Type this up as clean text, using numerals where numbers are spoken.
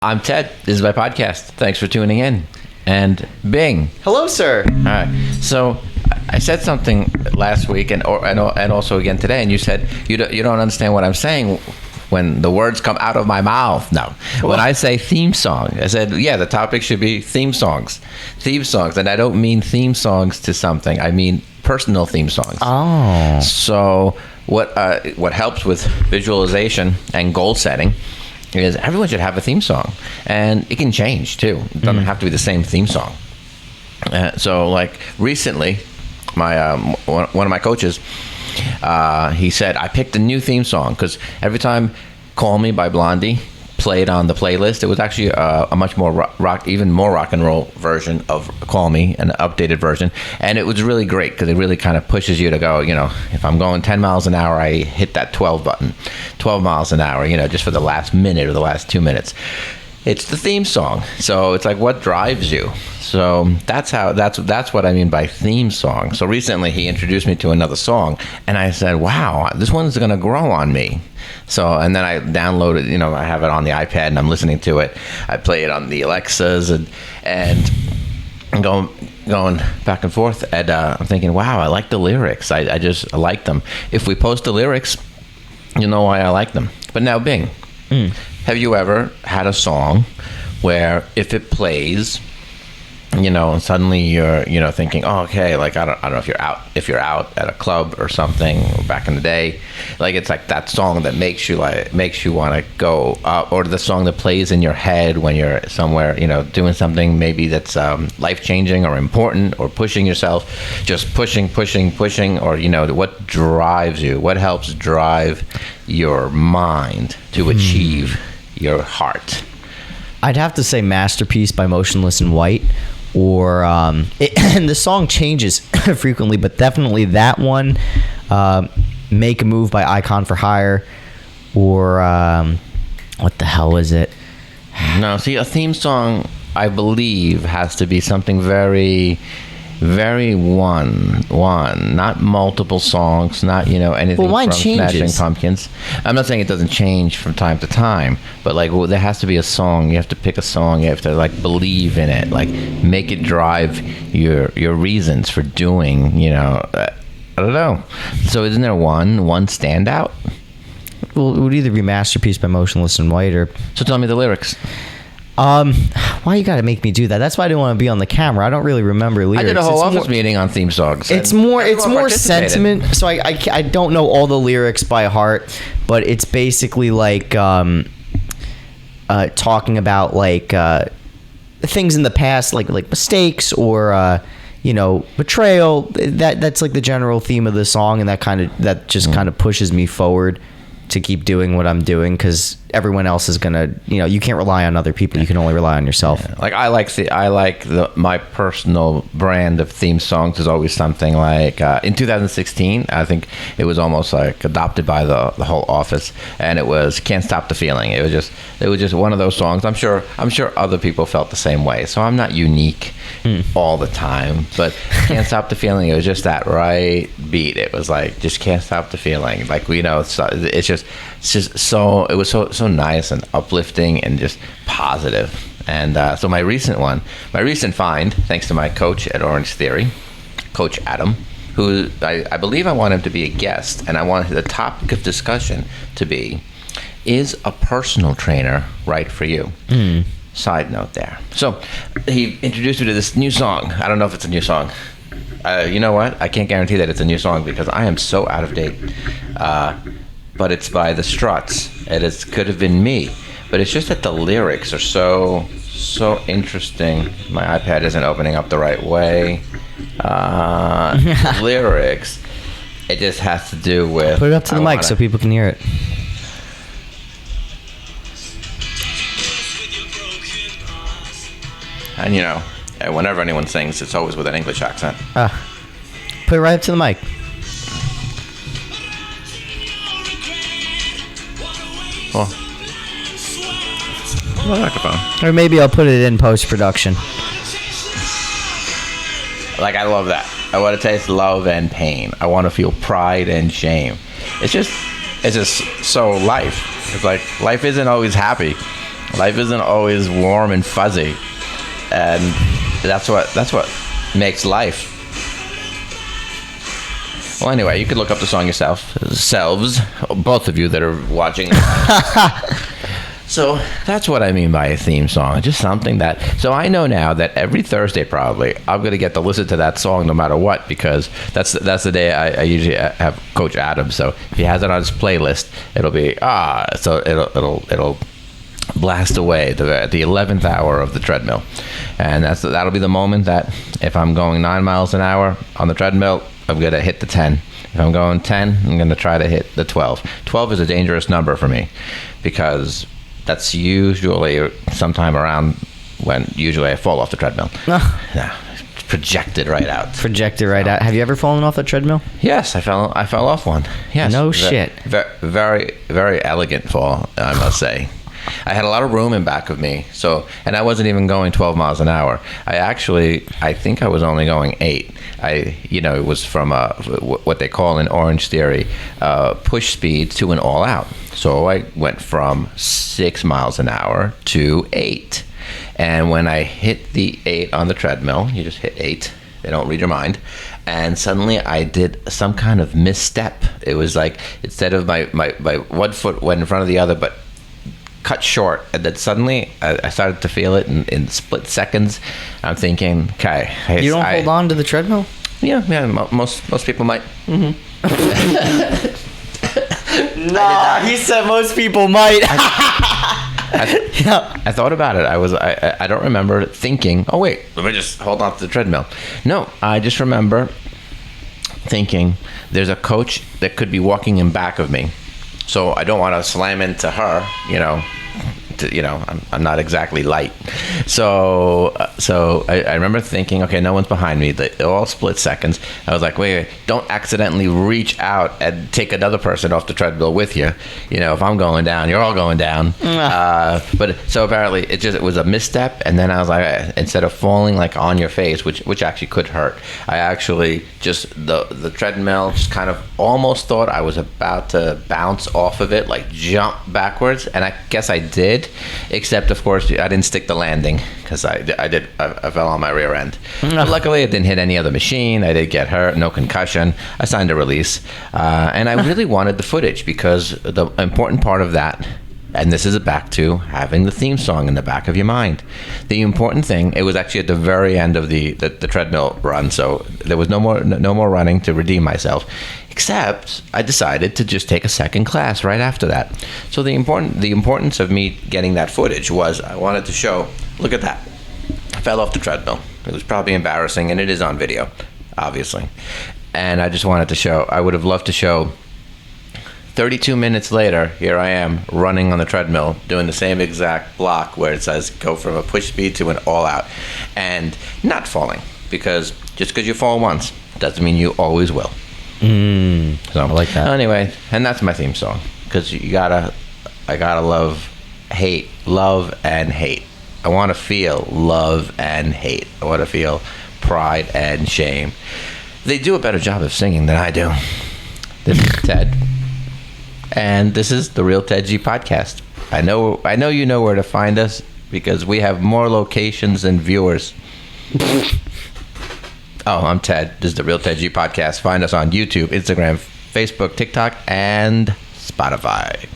I'm Ted. This is my podcast. Thanks for tuning in. And Bing. Hello, sir. All right. So I said something last week and also again today, and you said you don't understand what I'm saying when the words come out of my mouth. No. When I say theme song, I said, yeah, the topic should be theme songs. Theme songs. And I don't mean theme songs to something. I mean personal theme songs. Oh. So what helps with visualization and goal setting is everyone should have a theme song, and it can change too. It doesn't have to be the same theme song. So like recently, my one of my coaches, he said I picked a new theme song because every time "Call Me" by Blondie played on the playlist, it was actually a much more even more rock and roll version of "Call Me," an updated version, and it was really great because it really kind of pushes you to go. If I'm going 10 miles an hour, I hit that 12 button, 12 miles an hour. Just for the last minute or the last 2 minutes. It's the theme song, so it's like what drives you. So that's what I mean by theme song. So recently he introduced me to another song, and I said, "Wow, this one's gonna grow on me." So and then I downloaded, I have it on the iPad and I'm listening to it. I play it on the Alexas and going back and forth, and I'm thinking, wow, I like the lyrics. I just like them. If we post the lyrics, you know why I like them. But now, Bing. Have you ever had a song where if it plays, and suddenly you're, thinking, oh, okay, like I don't know if you're out at a club or something, or back in the day, like it's like that song that makes you want to go up, or the song that plays in your head when you're somewhere, doing something maybe that's life changing or important, or pushing yourself, just pushing, or what drives you, what helps drive your mind to achieve your heart. I'd have to say Masterpiece by Motionless in White, or and the song changes frequently, but definitely that one, Make a Move by Icon for Hire, or what the hell is it? No, see, a theme song, I believe, has to be something very, very one, not multiple songs, not anything from Smashing Pumpkins. I'm not saying it doesn't change from time to time, but there has to be a song. You have to pick a song. You have to believe in it, make it drive your reasons for doing. I don't know. So isn't there one standout? Well, it would either be Masterpiece by Motionless in White, or. So tell me the lyrics. Why you gotta make me do that? That's why I didn't want to be on the camera. I don't really remember lyrics. I did a whole office meeting on theme songs. It's more sentiment. So I don't know all the lyrics by heart, but it's basically talking about things in the past, like mistakes or betrayal. That's the general theme of the song, and that just kind of pushes me forward to keep doing what I'm doing, because everyone else is gonna, you can't rely on other people. You can only rely on yourself. Yeah. My personal brand of theme songs is always something like in 2016, I think it was almost adopted by the whole office, and it was "Can't Stop the Feeling." It was just one of those songs. I'm sure other people felt the same way. So I'm not unique all the time, but "Can't Stop the Feeling." It was just that right beat. It was just can't stop the feeling. It was so nice and uplifting and just positive. And so my recent find, thanks to my coach at Orange Theory, Coach Adam, who I believe I want him to be a guest, and I want the topic of discussion to be, is a personal trainer right for you? Side note there. So he introduced me to this new song. I don't know if it's a new song. You know what? I can't guarantee that it's a new song because I am so out of date. But it's by the Struts. Could have been me, but it's just that the lyrics are so interesting. My iPad isn't opening up the right way. Lyrics. It just has to do with. Put it up to the mic so people can hear it. And whenever anyone sings, it's always with an English accent. Put it right up to the mic. Microphone. Or maybe I'll put it in post-production. I love that. I want to taste love and pain. I want to feel pride and shame. It's just so life. It's life isn't always happy. Life isn't always warm and fuzzy, and that's what makes life. Well, anyway, you could look up the song yourselves, both of you that are watching. So that's what I mean by a theme song. Just something that. So I know now that every Thursday probably I'm going to get to listen to that song no matter what, because that's the day I usually have Coach Adams. So if he has it on his playlist, it'll be so it'll blast away the 11th hour of the treadmill, and that'll be the moment that if I'm going 9 miles an hour on the treadmill, I'm going to hit the 10. If I'm going 10, I'm going to try to hit the 12. 12 is a dangerous number for me, because that's usually sometime around when usually I fall off the treadmill. Yeah, it's projected right out. Out. Have you ever fallen off a treadmill? Yes, I fell off one. Yes. No shit. Very, very elegant fall, I must say. I had a lot of room in back of me, and I wasn't even going 12 miles an hour. I think I was only going 8. It was from what they call in Orange Theory, push speed to an all out. So I went from 6 miles an hour to 8. And when I hit the 8 on the treadmill, you just hit 8. They don't read your mind. And suddenly I did some kind of misstep. It was like, instead of my one foot went in front of the other, but cut short, and then suddenly I started to feel it in split seconds. I'm thinking, okay, you don't hold on to the treadmill? Yeah, most people might. Mm-hmm. Nah, he said most people might. I thought about it. I don't remember thinking, oh wait, let me just hold on to the treadmill. No, I just remember thinking there's a coach that could be walking in back of me. So I don't want to slam into her, I'm not exactly light. So I remember thinking, okay, no one's behind me. They're all split seconds. I was like, wait, don't accidentally reach out and take another person off the treadmill with you. If I'm going down, you're all going down. But so apparently it was a misstep. And then I was like, instead of falling like on your face, which actually could hurt, I actually just, the treadmill just kind of almost thought I was about to bounce off of it, like jump backwards. And I guess I did. Except, of course, I didn't stick the landing, because I fell on my rear end. But luckily, it didn't hit any other machine. I did get hurt, no concussion. I signed a release. And I really wanted the footage, because the important part of that, and this is back to having the theme song in the back of your mind. The important thing, it was actually at the very end of the treadmill run, so there was no more running to redeem myself. Except I decided to just take a second class right after that. So the importance of me getting that footage was I wanted to show, look at that. I fell off the treadmill. It was probably embarrassing, and it is on video, obviously. And I just wanted to show, I would have loved to show 32 minutes later, here I am running on the treadmill, doing the same exact block where it says go from a push speed to an all out, and not falling, because just because you fall once doesn't mean you always will. So I like that. Anyway, and that's my theme song, because I gotta love and hate. I want to feel love and hate. I want to feel pride and shame. They do a better job of singing than I do. This is Ted, and this is the Real Ted G Podcast. I know you know where to find us, because we have more locations than viewers. Oh, I'm Ted. This is the Real Ted G Podcast. Find us on YouTube, Instagram, Facebook, TikTok, and Spotify.